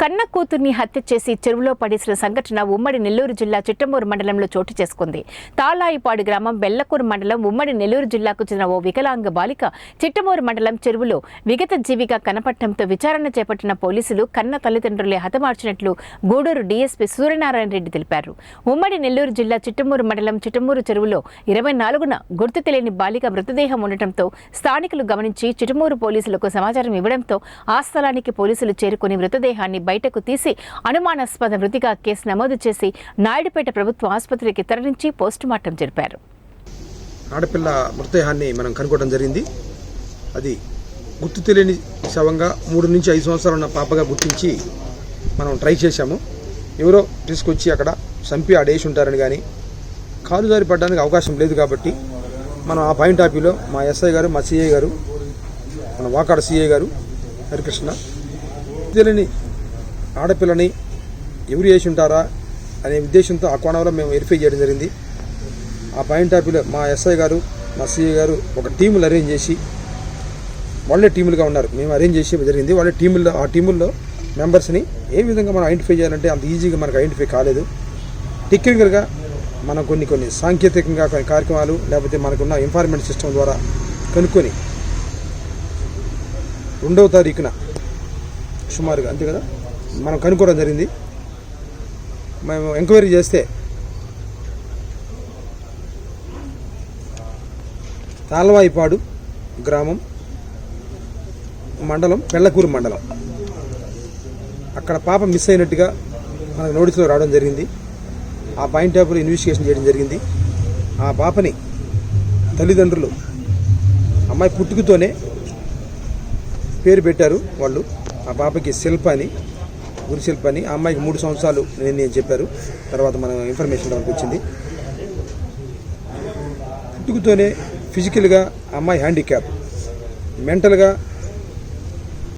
కన్న కూతుర్ని హత్య చేసి చెరువులో పడేసిన సంఘటన ఉమ్మడి నెల్లూరు జిల్లా చిట్టమూరు మండలంలో చోటు చేసుకుంది. తాళాయిపాడు గ్రామం బెల్లకూరు మండలం ఉమ్మడి నెల్లూరు జిల్లాకు చెందిన ఓ వికలాంగ బాలిక చిట్టమూరు మండలం చెరువులో విగత జీవిగా కనపడటంతో విచారణ చేపట్టిన పోలీసులు కన్న తల్లిదండ్రులే హతమార్చినట్లు గూడూరు డీఎస్పీ సూర్యనారాయణ రెడ్డి తెలిపారు. ఉమ్మడి నెల్లూరు జిల్లా చిట్టమూరు మండలం చిట్టమూరు చెరువులో 24న గుర్తు తెలియని బాలిక మృతదేహం ఉండటంతో స్థానికులు గమనించి చిట్టమూరు పోలీసులకు సమాచారం ఇవ్వడంతో ఆ స్థలానికి పోలీసులు చేరుకుని మృతదేహాన్ని బయటకు తీసి అనుమానాస్పద మృతిగా కేసు నమోదు చేసి నాయుడుపేట ప్రభుత్వ ఆసుపత్రికి తరలించి పోస్టుమార్టం జరిపారు. ఆడపిల్ల మృతదేహాన్ని మనం కనుగొనడం జరిగింది. అది గుర్తు తెలియని శవంగా 3 నుంచి 5 సంవత్సరాలు ఉన్న పాపగా గుర్తించి మనం ట్రై చేశాము. ఎవరో తీసుకొచ్చి అక్కడ చంపి ఆడేసి ఉంటారని కానీ కాలు జారి పడడానికి అవకాశం లేదు కాబట్టి మనం ఆ పాయింట్ ఆఫ్ వ్యూలో మా ఎస్ఐ గారు, మా సిఐ గారు, మన వాకాడ సిఐ గారు హరికృష్ణ తెలియని ఆడపిల్లని ఎవరు చేసి ఉంటారా అనే ఉద్దేశంతో ఆ కోణంలో మేము వెరిఫై చేయడం జరిగింది. ఆ పాయింట్ ఆఫ్ వ్యూలో మా ఎస్ఐ గారు, మా సిఐ గారు ఒక టీములు అరేంజ్ చేసి వాళ్ళే టీములుగా ఉన్నారు. మేము అరేంజ్ చేసి జరిగింది. వాళ్ళ ఆ టీముల్లో మెంబర్స్ని ఏ విధంగా మనం ఐడెంటిఫై చేయాలంటే అంత ఈజీగా మనకు ఐడెంటిఫై కాలేదు. టెక్నికల్గా మనం కొన్ని సాంకేతికంగా కొన్ని కార్యక్రమాలు లేకపోతే మనకున్న ఇన్ఫార్మేషన్ సిస్టమ్ ద్వారా కనుక్కొని 2వ తారీఖున సుమారుగా అంతే కదా మనం కనుక్కోవడం జరిగింది. మేము ఎంక్వైరీ చేస్తే తాళవాయిపాడు గ్రామం మండలం పెళ్లకూరు మండలం అక్కడ పాప మిస్ అయినట్టుగా మనకు నోటీసులో రావడం జరిగింది. ఆ పాయింట్ ఆఫ్ ఇన్వెస్టిగేషన్ చేయడం జరిగింది. ఆ పాపని తల్లిదండ్రులు అమ్మాయి పుట్టుకతోనే పేరు పెట్టారు. వాళ్ళు ఆ పాపకి శిల్ప అని, గురి శిల్ప అని. ఆ అమ్మాయికి 3 సంవత్సరాలు నేను చెప్పారు. తర్వాత మన ఇన్ఫర్మేషన్ మనకు వచ్చింది. పుట్టుకతోనే ఫిజికల్గా అమ్మాయి హ్యాండిక్యాప్, మెంటల్గా